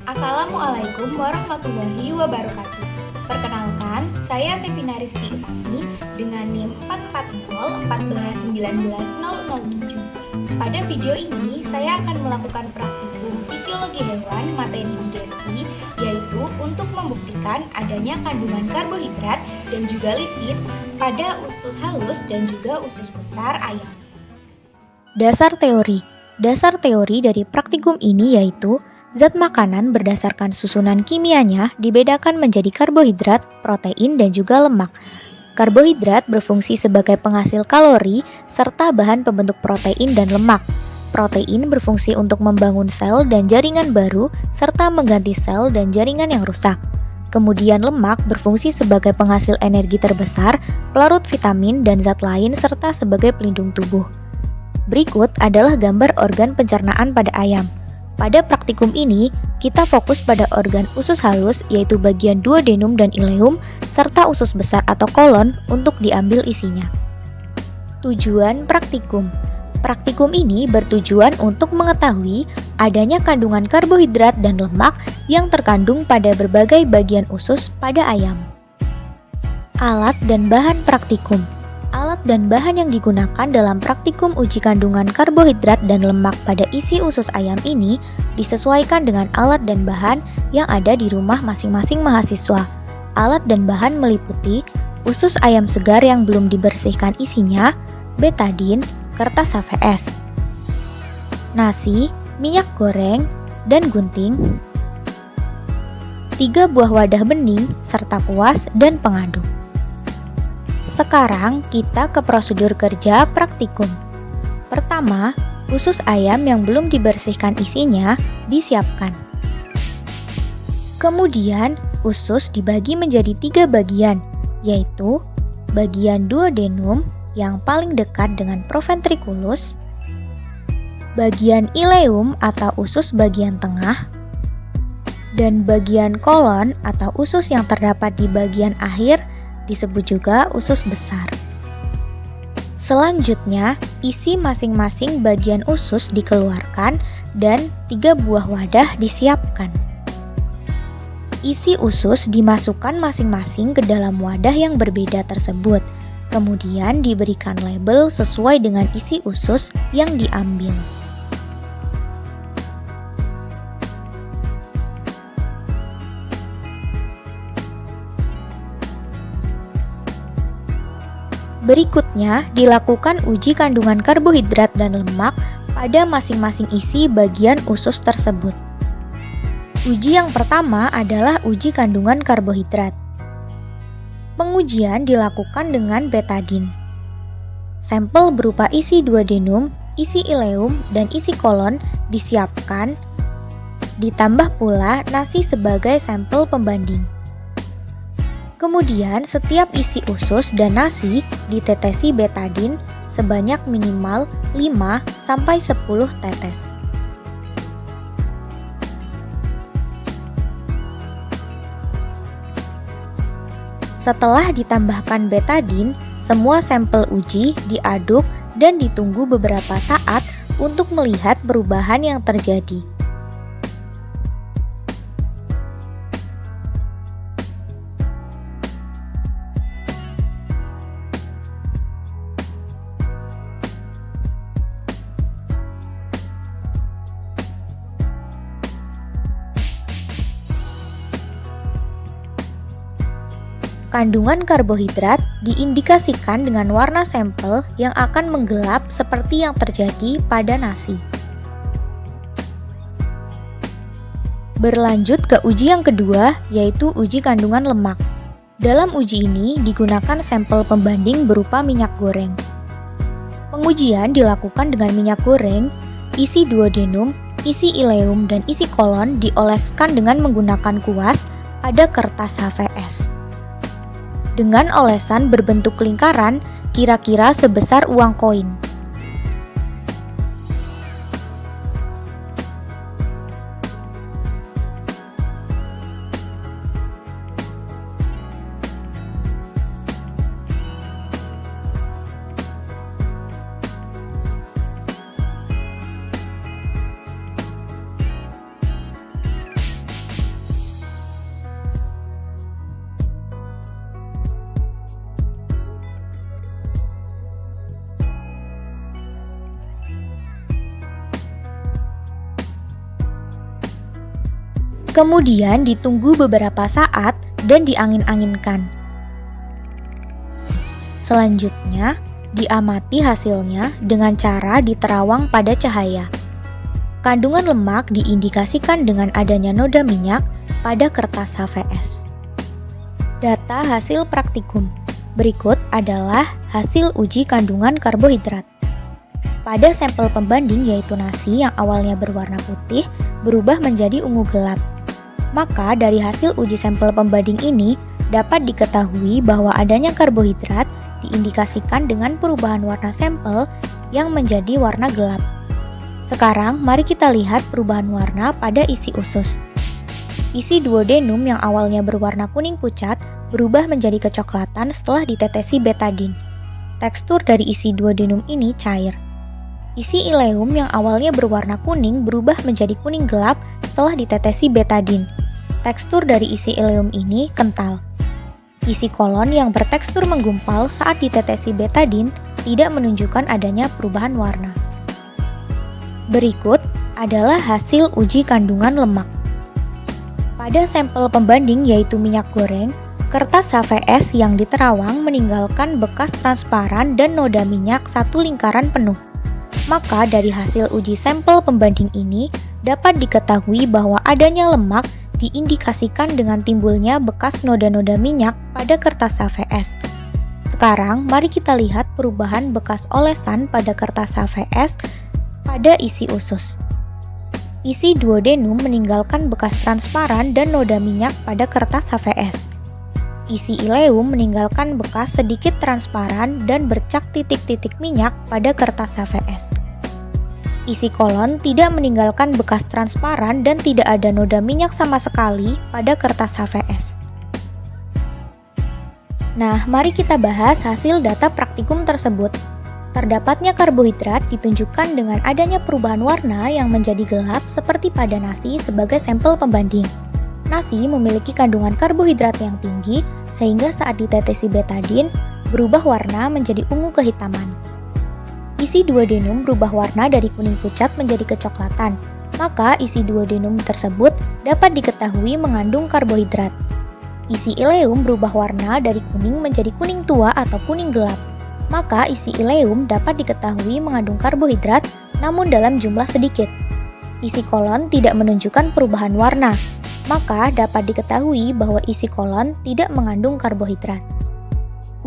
Assalamualaikum warahmatullahi wabarakatuh. Perkenalkan, saya Sepina Rizky Utami dengan NIM 44014190007. Pada video ini, saya akan melakukan praktikum fisiologi hewan materi digesti, yaitu untuk membuktikan adanya kandungan karbohidrat dan juga lipid pada usus halus dan juga usus besar ayam. Dasar teori dari praktikum ini yaitu zat makanan berdasarkan susunan kimianya dibedakan menjadi karbohidrat, protein, dan juga lemak. Karbohidrat berfungsi sebagai penghasil kalori serta bahan pembentuk protein dan lemak. Protein berfungsi untuk membangun sel dan jaringan baru serta mengganti sel dan jaringan yang rusak. Kemudian lemak berfungsi sebagai penghasil energi terbesar, pelarut vitamin dan zat lain serta sebagai pelindung tubuh. Berikut adalah gambar organ pencernaan pada ayam. Pada praktikum ini, kita fokus pada organ usus halus yaitu bagian duodenum dan ileum serta usus besar atau kolon untuk diambil isinya. Tujuan praktikum. Praktikum ini bertujuan untuk mengetahui adanya kandungan karbohidrat dan lemak yang terkandung pada berbagai bagian usus pada ayam. Alat dan bahan praktikum. Alat dan bahan yang digunakan dalam praktikum uji kandungan karbohidrat dan lemak pada isi usus ayam ini disesuaikan dengan alat dan bahan yang ada di rumah masing-masing mahasiswa. Alat dan bahan meliputi usus ayam segar yang belum dibersihkan isinya, betadin, kertas HVS, nasi, minyak goreng, dan gunting, 3 buah wadah bening, serta kuas dan pengaduk. Sekarang kita ke prosedur kerja praktikum. Pertama, usus ayam yang belum dibersihkan isinya disiapkan. Kemudian, usus dibagi menjadi 3 bagian, yaitu bagian duodenum yang paling dekat dengan proventriculus, bagian ileum atau usus bagian tengah, dan bagian kolon atau usus yang terdapat di bagian akhir disebut juga usus besar. Selanjutnya, isi masing-masing bagian usus dikeluarkan dan 3 buah wadah disiapkan. Isi usus dimasukkan masing-masing ke dalam wadah yang berbeda tersebut, kemudian diberikan label sesuai dengan isi usus yang diambil. Berikutnya, dilakukan uji kandungan karbohidrat dan lemak pada masing-masing isi bagian usus tersebut. Uji yang pertama adalah uji kandungan karbohidrat. Pengujian dilakukan dengan betadin. Sampel berupa isi duodenum, isi ileum, dan isi kolon disiapkan, ditambah pula nasi sebagai sampel pembanding. Kemudian setiap isi usus dan nasi ditetesi betadin sebanyak minimal 5-10 tetes. Setelah ditambahkan betadin, semua sampel uji diaduk dan ditunggu beberapa saat untuk melihat perubahan yang terjadi. Kandungan karbohidrat diindikasikan dengan warna sampel yang akan menggelap seperti yang terjadi pada nasi. Berlanjut ke uji yang kedua, yaitu uji kandungan lemak. Dalam uji ini digunakan sampel pembanding berupa minyak goreng. Pengujian dilakukan dengan minyak goreng, isi duodenum, isi ileum, dan isi kolon dioleskan dengan menggunakan kuas pada kertas HVS. Dengan olesan berbentuk lingkaran kira-kira sebesar uang koin. Kemudian ditunggu beberapa saat dan diangin-anginkan. Selanjutnya, diamati hasilnya dengan cara diterawang pada cahaya. Kandungan lemak diindikasikan dengan adanya noda minyak pada kertas HVS. Data hasil praktikum. Berikut adalah hasil uji kandungan karbohidrat. Pada sampel pembanding yaitu nasi yang awalnya berwarna putih berubah menjadi ungu gelap. Maka dari hasil uji sampel pembanding ini dapat diketahui bahwa adanya karbohidrat diindikasikan dengan perubahan warna sampel yang menjadi warna gelap. Sekarang mari kita lihat perubahan warna pada isi usus. Isi duodenum yang awalnya berwarna kuning pucat berubah menjadi kecoklatan setelah ditetesi betadin. Tekstur dari isi duodenum ini cair. Isi ileum yang awalnya berwarna kuning berubah menjadi kuning gelap setelah ditetesi betadin. Tekstur dari isi ileum ini kental. Isi kolon yang bertekstur menggumpal saat ditetesi betadin tidak menunjukkan adanya perubahan warna. Berikut adalah hasil uji kandungan lemak. Pada sampel pembanding yaitu minyak goreng, kertas HVS yang diterawang meninggalkan bekas transparan dan noda minyak satu lingkaran penuh. Maka dari hasil uji sampel pembanding ini dapat diketahui bahwa adanya lemak diindikasikan dengan timbulnya bekas noda-noda minyak pada kertas HVS. Sekarang mari kita lihat perubahan bekas olesan pada kertas HVS pada isi usus. Isi duodenum meninggalkan bekas transparan dan noda minyak pada kertas HVS. Isi ileum meninggalkan bekas sedikit transparan dan bercak titik-titik minyak pada kertas HVS. Isi kolon tidak meninggalkan bekas transparan dan tidak ada noda minyak sama sekali pada kertas HVS. Nah, mari kita bahas hasil data praktikum tersebut. Terdapatnya karbohidrat ditunjukkan dengan adanya perubahan warna yang menjadi gelap seperti pada nasi sebagai sampel pembanding. Nasi memiliki kandungan karbohidrat yang tinggi sehingga saat ditetesi betadin berubah warna menjadi ungu kehitaman. Isi duodenum berubah warna dari kuning pucat menjadi kecoklatan, maka isi duodenum tersebut dapat diketahui mengandung karbohidrat. Isi ileum berubah warna dari kuning menjadi kuning tua atau kuning gelap, maka isi ileum dapat diketahui mengandung karbohidrat namun dalam jumlah sedikit. Isi kolon tidak menunjukkan perubahan warna, maka dapat diketahui bahwa isi kolon tidak mengandung karbohidrat.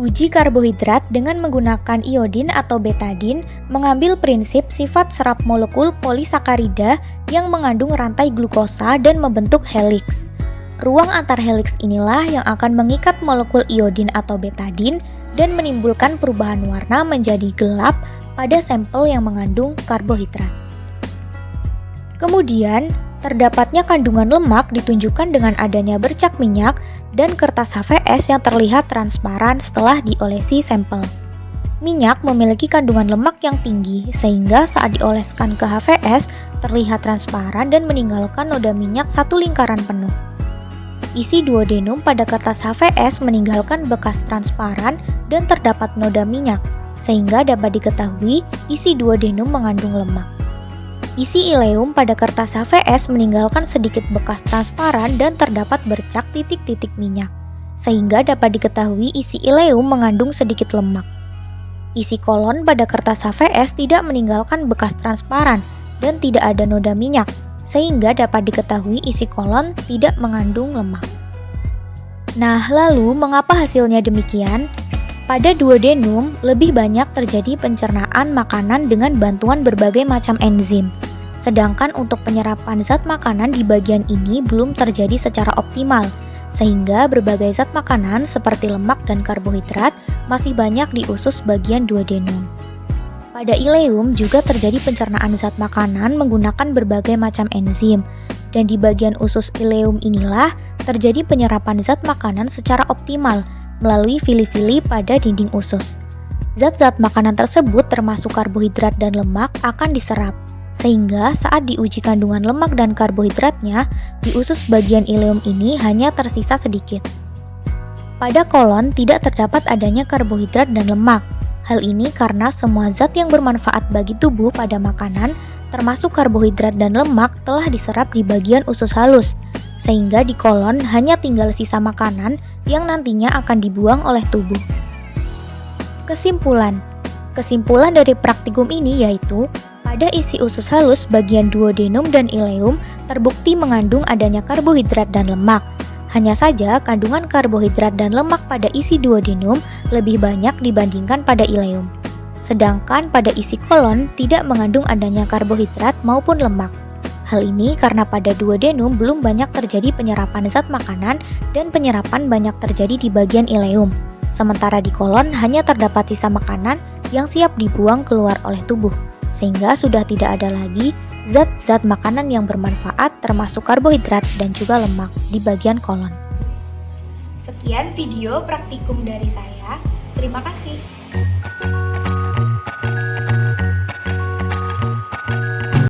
Uji karbohidrat dengan menggunakan iodin atau betadin mengambil prinsip sifat serap molekul polisakarida yang mengandung rantai glukosa dan membentuk heliks. Ruang antar heliks inilah yang akan mengikat molekul iodin atau betadin dan menimbulkan perubahan warna menjadi gelap pada sampel yang mengandung karbohidrat. Kemudian, terdapatnya kandungan lemak ditunjukkan dengan adanya bercak minyak dan kertas HVS yang terlihat transparan setelah diolesi sampel. Minyak memiliki kandungan lemak yang tinggi sehingga saat dioleskan ke HVS terlihat transparan dan meninggalkan noda minyak satu lingkaran penuh. Isi duodenum pada kertas HVS meninggalkan bekas transparan dan terdapat noda minyak sehingga dapat diketahui isi duodenum mengandung lemak. Isi ileum pada kertas HVS meninggalkan sedikit bekas transparan dan terdapat bercak titik-titik minyak, sehingga dapat diketahui isi ileum mengandung sedikit lemak. Isi kolon pada kertas HVS tidak meninggalkan bekas transparan dan tidak ada noda minyak, sehingga dapat diketahui isi kolon tidak mengandung lemak. Nah, lalu mengapa hasilnya demikian? Pada duodenum, lebih banyak terjadi pencernaan makanan dengan bantuan berbagai macam enzim. Sedangkan untuk penyerapan zat makanan di bagian ini belum terjadi secara optimal, sehingga berbagai zat makanan seperti lemak dan karbohidrat masih banyak di usus bagian duodenum. Pada ileum juga terjadi pencernaan zat makanan menggunakan berbagai macam enzim, dan di bagian usus ileum inilah terjadi penyerapan zat makanan secara optimal melalui fili-fili pada dinding usus. Zat-zat makanan tersebut termasuk karbohidrat dan lemak akan diserap, sehingga saat diuji kandungan lemak dan karbohidratnya, di usus bagian ileum ini hanya tersisa sedikit. Pada kolon tidak terdapat adanya karbohidrat dan lemak. Hal ini karena semua zat yang bermanfaat bagi tubuh pada makanan, termasuk karbohidrat dan lemak, telah diserap di bagian usus halus, sehingga di kolon hanya tinggal sisa makanan yang nantinya akan dibuang oleh tubuh. Kesimpulan dari praktikum ini yaitu pada isi usus halus bagian duodenum dan ileum terbukti mengandung adanya karbohidrat dan lemak. Hanya saja kandungan karbohidrat dan lemak pada isi duodenum lebih banyak dibandingkan pada ileum. Sedangkan pada isi kolon tidak mengandung adanya karbohidrat maupun lemak. Hal ini karena pada duodenum belum banyak terjadi penyerapan zat makanan dan penyerapan banyak terjadi di bagian ileum. Sementara di kolon hanya terdapat sisa makanan yang siap dibuang keluar oleh tubuh, sehingga sudah tidak ada lagi zat-zat makanan yang bermanfaat termasuk karbohidrat dan juga lemak di bagian kolon. Sekian video praktikum dari saya. Terima kasih.